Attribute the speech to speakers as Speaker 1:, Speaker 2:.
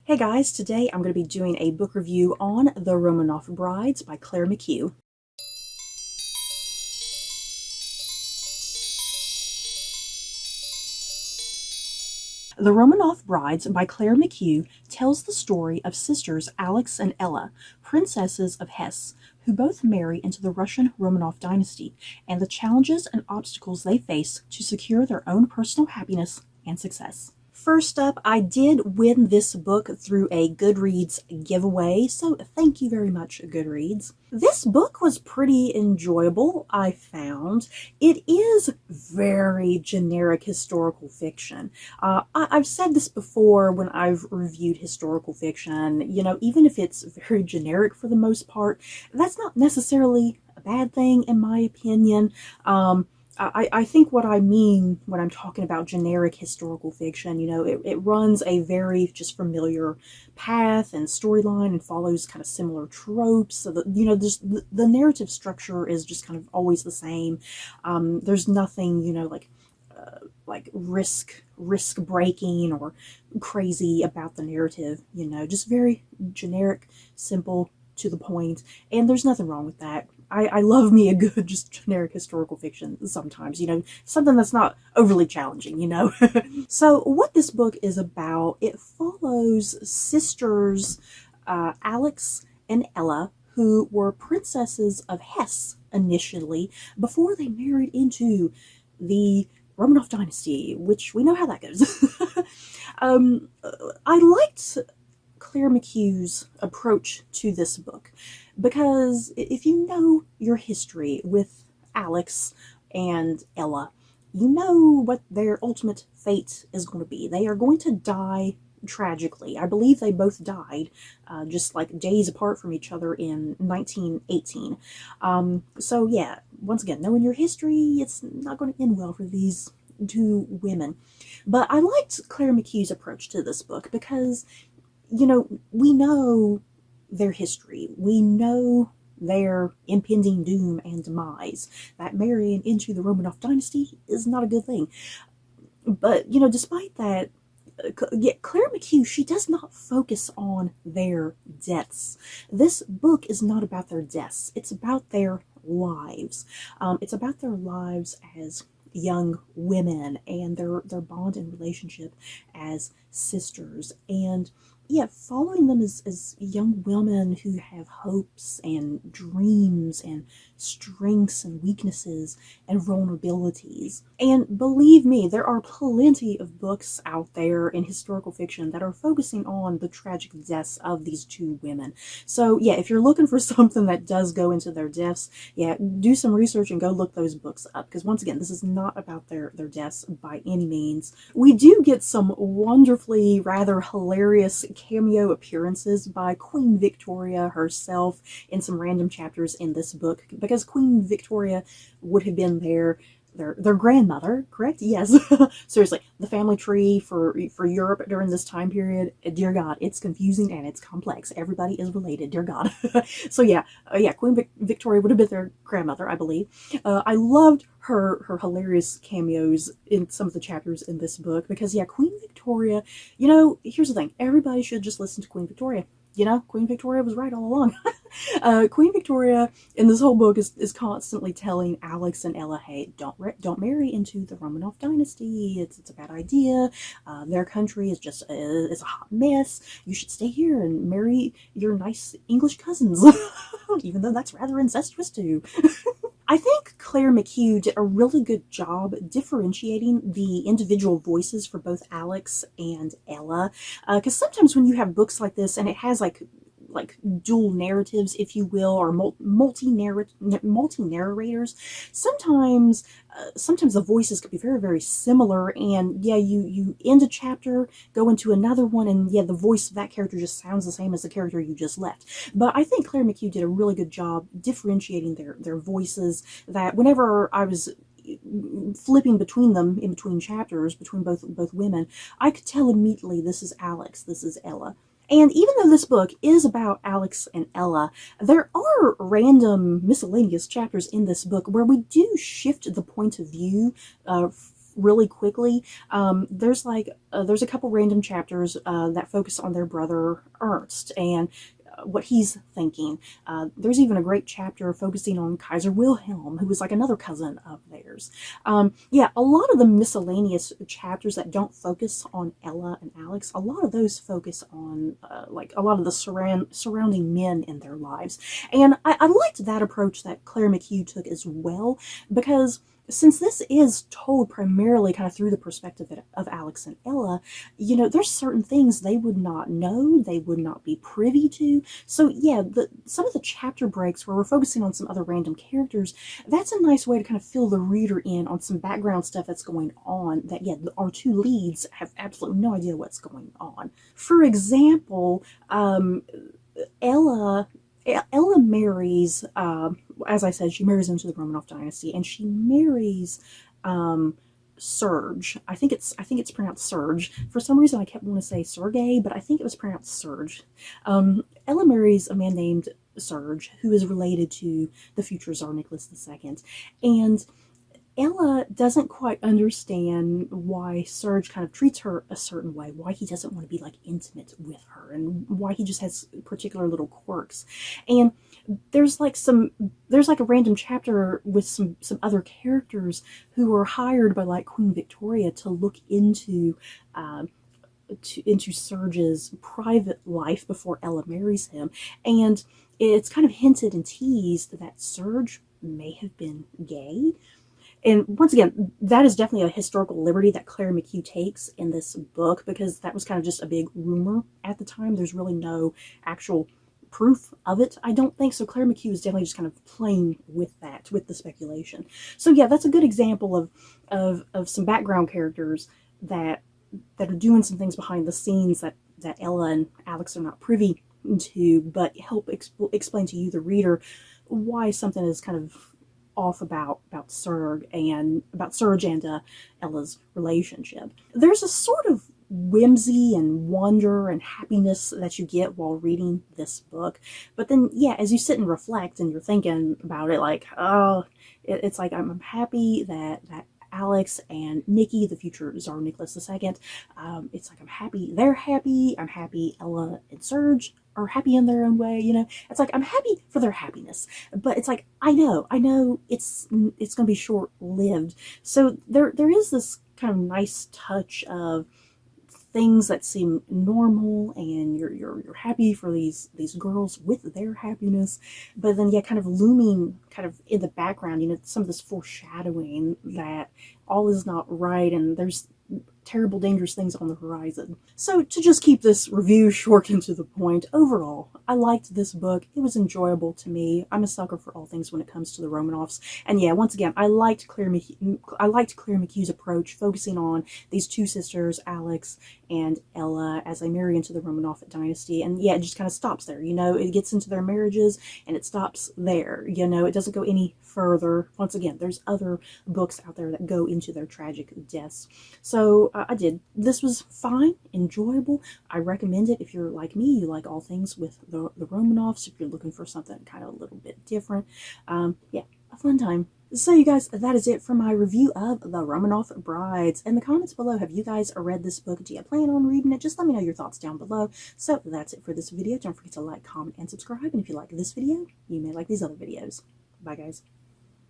Speaker 1: Hey guys, today I'm going to be doing a book review on The Romanov Brides by Clare McHugh. The Romanov Brides by Clare McHugh tells the story of sisters Alex and Ella, princesses of Hesse, who both marry into the Russian Romanov dynasty, and the challenges and obstacles they face to secure their own personal happiness and success. First up, I did win this book through a Goodreads giveaway, so thank you very much, Goodreads. This book was pretty enjoyable, I found. It is very generic historical fiction. I've said this before when I've reviewed historical fiction, even if it's very generic for the most part, that's not necessarily a bad thing in my opinion. I think what I mean when I'm talking about generic historical fiction, it runs a very just familiar path and storyline and follows kind of similar tropes. So that, the narrative structure is just kind of always the same. There's nothing, like risk breaking or crazy about the narrative, just very generic, simple, to the point, and there's nothing wrong with that. I love me a good, just generic historical fiction sometimes, something that's not overly challenging, So what this book is about, it follows sisters Alex and Ella, who were princesses of Hesse initially, before they married into the Romanov dynasty, which we know how that goes. I liked Clare McHugh's approach to this book, because if you know your history with Alex and Ella, you know what their ultimate fate is going to be. They are going to die tragically. I believe they both died just like days apart from each other in 1918. So yeah, once again, knowing your history, it's not going to end well for these two women. But I liked Clare McHugh's approach to this book because we know their history. We know their impending doom and demise. That marrying into the Romanov dynasty is not a good thing. But, despite that, Clare McHugh, she does not focus on their deaths. This book is not about their deaths. It's about their lives. It's about their lives as young women and their bond and relationship as sisters, and following them as young women who have hopes and dreams and strengths and weaknesses and vulnerabilities. And believe me, there are plenty of books out there in historical fiction that are focusing on the tragic deaths of these two women. So yeah, if you're looking for something that does go into their deaths, do some research and go look those books up, because once again, this is not about their deaths by any means. We do get some wonderfully rather hilarious cameo appearances by Queen Victoria herself in some random chapters in this book, because Queen Victoria would have been their grandmother, correct? Yes. Seriously, the family tree for Europe during this time period, dear God, it's confusing and it's complex. Everybody is related, dear God. So Queen Victoria would have been their grandmother, I believe. I loved her hilarious cameos in some of the chapters in this book, because Queen Victoria, here's the thing, everybody should just listen to Queen Victoria. Queen Victoria was right all along. Queen Victoria in this whole book is constantly telling Alex and Ella, hey, don't marry into the Romanov dynasty. It's a bad idea. Their country is just is a hot mess. You should stay here and marry your nice English cousins, even though that's rather incestuous too. I think Clare McHugh did a really good job differentiating the individual voices for both Alex and Ella, because sometimes when you have books like this and it has like dual narratives, if you will, or multi narrators, sometimes the voices could be very, very similar, and you end a chapter, go into another one, and the voice of that character just sounds the same as the character you just left. But I think Clare McHugh did a really good job differentiating their voices, that whenever I was flipping between them in between chapters, between both women, I could tell immediately, this is Alex, this is Ella. And even though this book is about Alex and Ella, there are random miscellaneous chapters in this book where we do shift the point of view really quickly. There's there's a couple random chapters that focus on their brother Ernst and what he's thinking. There's even a great chapter focusing on Kaiser Wilhelm, who was like another cousin of theirs. Yeah, a lot of the miscellaneous chapters that don't focus on Ella and Alex, a lot of those focus on like a lot of the surrounding men in their lives. And I liked that approach that Clare McHugh took as well, because since this is told primarily kind of through the perspective of Alex and Ella, you know, there's certain things they would not know, they would not be privy to. So yeah, some of the chapter breaks where we're focusing on some other random characters, that's a nice way to kind of fill the reader in on some background stuff that's going on that, yeah, our two leads have absolutely no idea what's going on. For example, Ella marries, as I said, she marries into the Romanov dynasty, and she marries Serge. I think it's pronounced Serge. For some reason, I kept wanting to say Sergei, but I think it was pronounced Serge. Ella marries a man named Serge, who is related to the future Tsar Nicholas II, and Ella doesn't quite understand why Serge kind of treats her a certain way, why he doesn't want to be like intimate with her, and why he just has particular little quirks. And there's like a random chapter with some other characters who are hired by like Queen Victoria to look into into Serge's private life before Ella marries him, and it's kind of hinted and teased that Serge may have been gay. And once again, that is definitely a historical liberty that Clare McHugh takes in this book, because that was kind of just a big rumor at the time. There's really no actual proof of it, I don't think. So Clare McHugh is definitely just kind of playing with that, with the speculation. So yeah, that's a good example of some background characters that are doing some things behind the scenes that Ella and Alex are not privy to, but help explain to you, the reader, why something is kind of off about Serge and Ella's relationship. There's a sort of whimsy and wonder and happiness that you get while reading this book, but then yeah, as you sit and reflect and you're thinking about it, like, oh, it's like I'm happy that Alex and Nikki, the future Tsar Nicholas II, it's like I'm happy they're happy. I'm happy Ella and Serge are happy in their own way, you know. It's like I'm happy for their happiness, but it's like I know it's gonna be short-lived. So there is this kind of nice touch of things that seem normal, and you're happy for these girls with their happiness, but then yeah, kind of looming kind of in the background, you know, some of this foreshadowing that all is not right and there's terrible, dangerous things on the horizon. So to just keep this review short and to the point, overall, I liked this book. It was enjoyable to me. I'm a sucker for all things when it comes to the Romanovs. And yeah, once again, I liked Clare McHugh's approach, focusing on these two sisters, Alex and Ella, as they marry into the Romanov dynasty. And yeah, it just kind of stops there. You know, it gets into their marriages and it stops there. You know, it doesn't go any further. Once again, there's other books out there that go into their tragic deaths. So I did. This was fine, enjoyable. I recommend it if you're like me, you like all things with the Romanovs, if you're looking for something kind of a little bit different. Yeah, a fun time. So you guys, that is it for my review of The Romanov Brides. In the comments below, have you guys read this book? Do you plan on reading it? Just let me know your thoughts down below. So that's it for this video. Don't forget to like, comment, and subscribe. And if you like this video, you may like these other videos. Bye, guys.